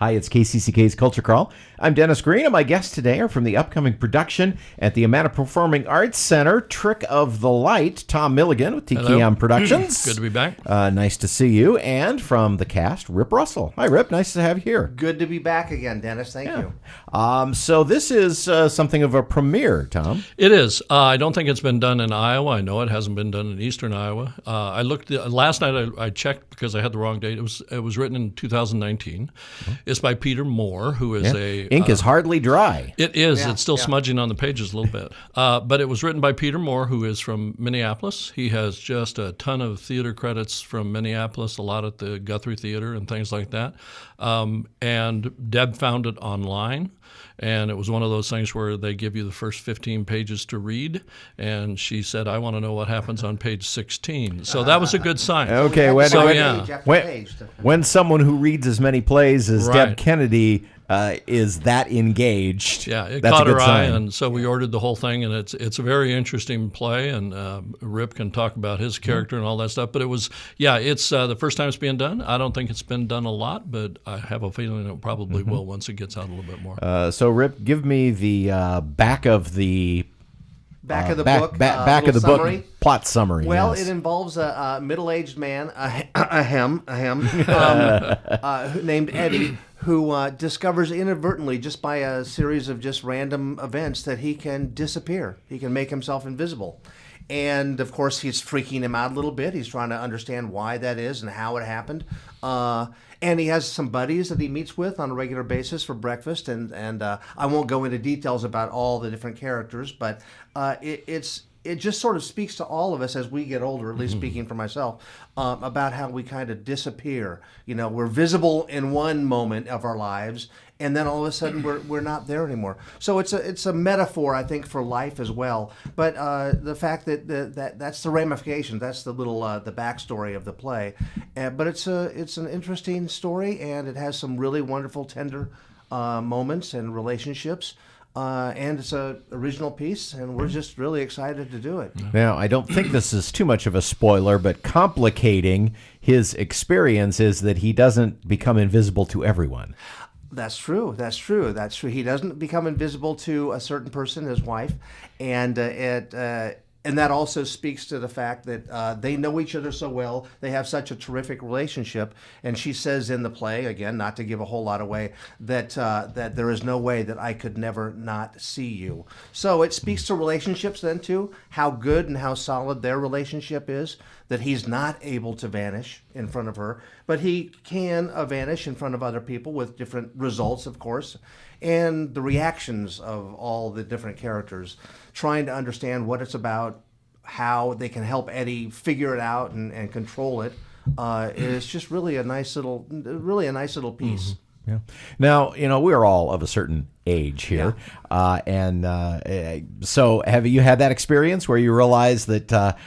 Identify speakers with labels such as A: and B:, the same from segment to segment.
A: Hi, it's KCCK's Culture Crawl. I'm Dennis Green, and my guests today are from the upcoming production at the Amana Performing Arts Center, Trick of the Light, Tom Milligan with TKM Productions.
B: Good to be back.
A: Nice to see you. And from the cast, Rip Russell. Hi, Rip. Nice to have you here.
C: Good to be back again, Dennis. Thank you.
A: So this is something of a premiere, Tom.
B: It is. I don't think it's been done in Iowa. I know it hasn't been done in eastern Iowa. I looked last night. I checked because I had the wrong date. It was written in 2019. It's by Peter Moore, who is
A: Ink is hardly dry.
B: It is. It's still smudging on the pages a little bit. But it was written by Peter Moore, who is from Minneapolis. He has just a ton of theater credits from Minneapolis, a lot at the Guthrie Theater and things like that. And Deb found it online. And it was one of those things where they give you the first 15 pages to read. And she said, I want to know what happens on page 16. So that was a good sign.
A: Okay. When someone who reads as many plays as Deb Kennedy is that engaged,
B: it
A: that's
B: caught
A: a good
B: her
A: sign.
B: eye, and so we ordered the whole thing, and it's a very interesting play, and Rip can talk about his character and all that stuff, but it's the first time it's being done. I don't think it's been done a lot, but I have a feeling it probably will once it gets out a little bit more.
A: So Rip, give me the back of the
C: book.
A: Back of the
C: summary.
A: book plot summary.
C: Well,
A: yes.
C: It involves a middle-aged man, named Eddie, who discovers inadvertently, just by a series of just random events, that he can disappear. He can make himself invisible. And, of course, he's freaking him out a little bit. He's trying to understand why that is and how it happened. And he has some buddies that he meets with on a regular basis for breakfast. And I won't go into details about all the different characters, but it just sort of speaks to all of us as we get older, at least speaking for myself, about how we kind of disappear. You know, we're visible in one moment of our lives, and then all of a sudden we're not there anymore. So it's a metaphor, I think, for life as well. But the fact that that's the ramifications, that's the little the backstory of the play. But it's an interesting story, and it has some really wonderful, tender moments and relationships. And it's an original piece, and we're just really excited to do it.
A: Now, I don't think this is too much of a spoiler, but complicating his experience is that he doesn't become invisible to everyone.
C: That's true. He doesn't become invisible to a certain person, his wife, and that also speaks to the fact that they know each other so well. They have such a terrific relationship. And she says in the play, again, not to give a whole lot away, that there is no way that I could never not see you. So it speaks to relationships then, too, how good and how solid their relationship is, that he's not able to vanish in front of her, but he can vanish in front of other people with different results, of course, and the reactions of all the different characters, trying to understand what it's about, how they can help Eddie figure it out and control it. It's just really a nice little piece.
A: Yeah. Now, we're all of a certain age here. So have you had that experience where you realize that,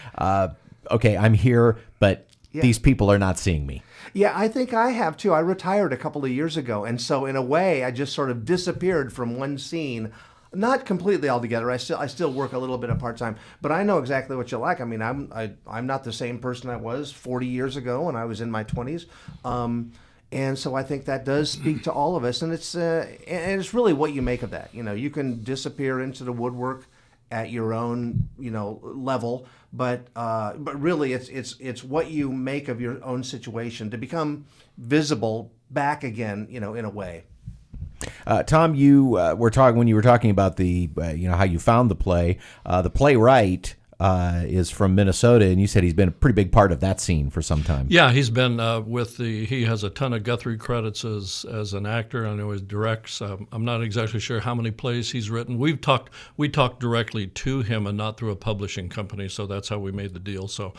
A: okay, I'm here, but these people are not seeing me?
C: Yeah, I think I have too. I retired a couple of years ago, and so in a way, I just sort of disappeared from one scene. Not completely altogether. I still work a little bit of part-time, but I know exactly what you're like. I mean, I'm not the same person I was 40 years ago when I was in my 20s. And so I think that does speak to all of us, and it's really what you make of that. You can disappear into the woodwork at your own level, but really it's what you make of your own situation to become visible back again, in a way.
A: Tom, you were talking when you were talking about the how you found the play. The playwright is from Minnesota, and you said he's been a pretty big part of that scene for some time.
B: Yeah, he's been he has a ton of Guthrie credits as an actor. I know he directs. I'm not exactly sure how many plays he's written. We talked directly to him and not through a publishing company, so that's how we made the deal. So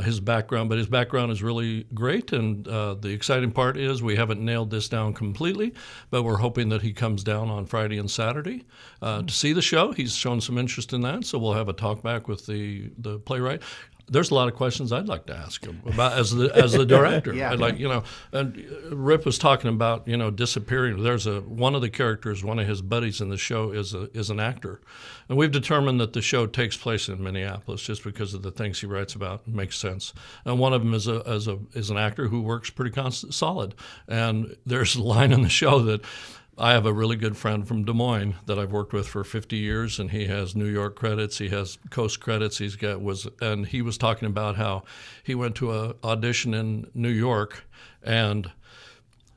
B: his background is really great, and the exciting part is we haven't nailed this down completely, but we're hoping that he comes down on Friday and Saturday to see the show. He's shown some interest in that, so we'll have a talk back with the playwright. there's a lot of questions I'd like to ask him about as the director.
C: Yeah.
B: I'd like, and Rip was talking about, disappearing. There's one of the characters, one of his buddies in the show is an actor. And we've determined that the show takes place in Minneapolis just because of the things he writes about. It makes sense. And one of them is an actor who works pretty solid. And there's a line in the show that I have a really good friend from Des Moines that I've worked with for 50 years, and he has New York credits, he has Coast credits. And he was talking about how he went to an audition in New York, and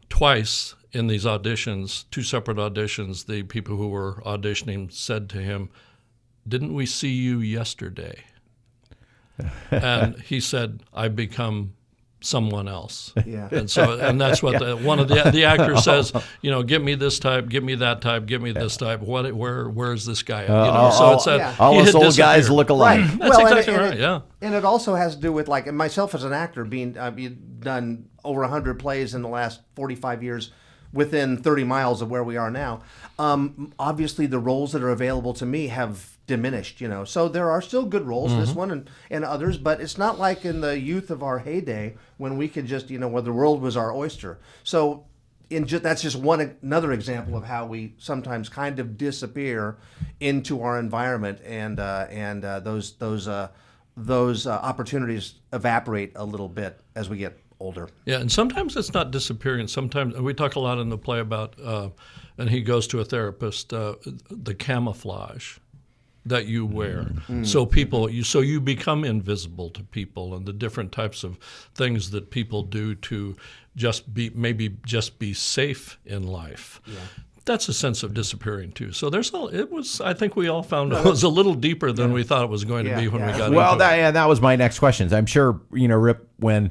B: twice in these auditions, 2 separate auditions, the people who were auditioning said to him, "Didn't we see you yesterday?" And he said, "I've become someone else."
C: Yeah.
B: And that's what one of the actors says, give me this type, give me that type, give me this type. Where is this guy at? So it's
A: all us old guys look alike.
C: Right.
B: That's exactly right. Yeah.
C: And it also has to do with, like, myself as an actor, being done over 100 plays in the last 45 years within 30 miles of where we are now. Obviously, the roles that are available to me have diminished, So there are still good roles, this one and others, but it's not like in the youth of our heyday when we could just, where the world was our oyster. So that's just another example of how we sometimes kind of disappear into our environment, and those opportunities evaporate a little bit as we get older.
B: Yeah, and sometimes it's not disappearing. Sometimes, and we talk a lot in the play about, and he goes to a therapist, the camouflage that you wear, so you become invisible to people, and the different types of things that people do to just be safe in life. Yeah. That's a sense of disappearing too. So I think we all found it was a little deeper than we thought it was going to be when we got into it.
A: That was my next question. I'm sure, Rip, when,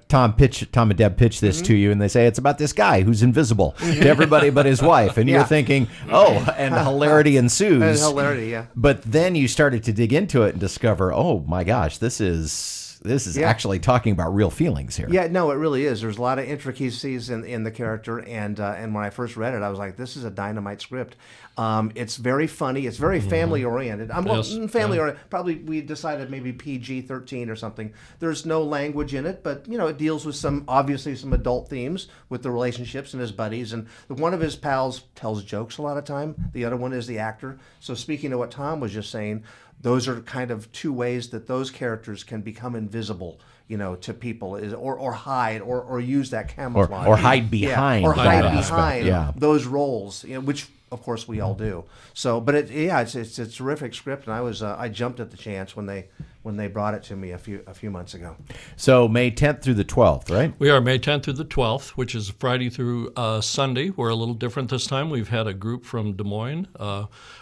A: Tom and Deb pitch this to you and they say it's about this guy who's invisible to everybody but his wife. And you're thinking, and hilarity ensues.
C: And hilarity, yeah.
A: But then you started to dig into it and discover, oh my gosh, this is actually talking about real feelings here.
C: Yeah, no, it really is. There's a lot of intricacies in the character, and when I first read it, I was like, this is a dynamite script. It's very funny. It's very family-oriented. Family-oriented. Probably we decided maybe PG-13 or something. There's no language in it, but, it deals with obviously some adult themes with the relationships and his buddies. And one of his pals tells jokes a lot of time. The other one is the actor. So speaking of what Tom was just saying, those are kind of 2 ways that those characters can become invisible, to people, or hide, or use that camouflage,
A: or hide behind,
C: those roles, which of course we all do. So, but it's a terrific script, and I jumped at the chance when they brought it to me a few months ago.
A: So May 10th through the 12th, right?
B: We are May 10th through the 12th, which is Friday through Sunday. We're a little different this time. We've had a group from Des Moines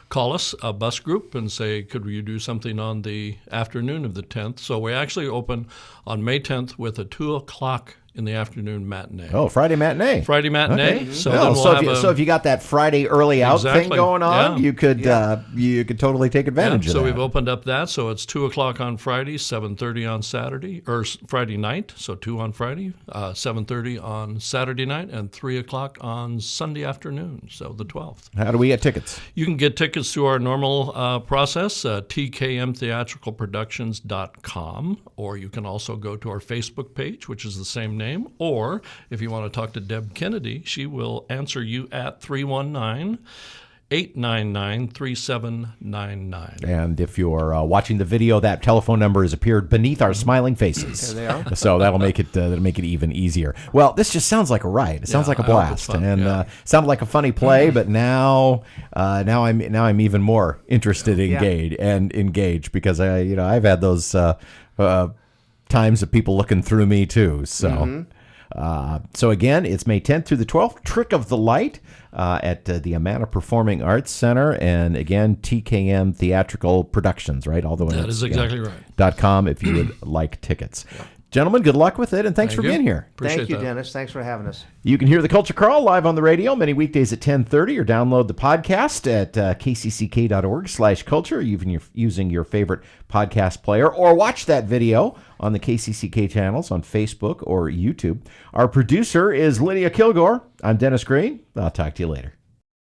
B: call us, a bus group, and say, could you do something on the afternoon of the 10th? So we actually open on May 10th with a 2:00 in the afternoon matinee.
A: Oh, Friday matinee.
B: Friday matinee.
A: Okay. So if you got that Friday early out thing going on, you could totally take advantage of that.
B: So we've opened up that. So it's 2:00 on Friday, 7:30 on Saturday, or Friday night. So 2 on Friday, 7:30 on Saturday night, and 3:00 on Sunday afternoon. So the 12th.
A: How do we get tickets?
B: You can get tickets through our normal process, TKM Theatrical Productions.com, or you can also go to our Facebook page, which is the same name, or if you want to talk to Deb Kennedy, she will answer you at 319-899-3799.
A: And if you're watching the video, that telephone number has appeared beneath our smiling faces.
C: There they are.
A: So that'll make it even easier. Well, this just sounds like a riot. It sounds like a blast, and sounded like a funny play. But now I'm even more interested, engaged because I've had those times of people looking through me too. So. So again, it's May 10th through the 12th, Trick of the Light at the Amana Performing Arts Center. And again, TKM Theatrical Productions, right?
B: That is exactly right.
A: .com if you would like tickets. Yeah. Gentlemen, good luck with it, and thanks for being here.
C: Thank you, Dennis. Thanks for having us.
A: You can hear The Culture Crawl live on the radio many weekdays at 10:30, or download the podcast at kcck.org/culture, even using your favorite podcast player, or watch that video on the KCCK channels on Facebook or YouTube. Our producer is Lydia Kilgore. I'm Dennis Green. I'll talk to you later.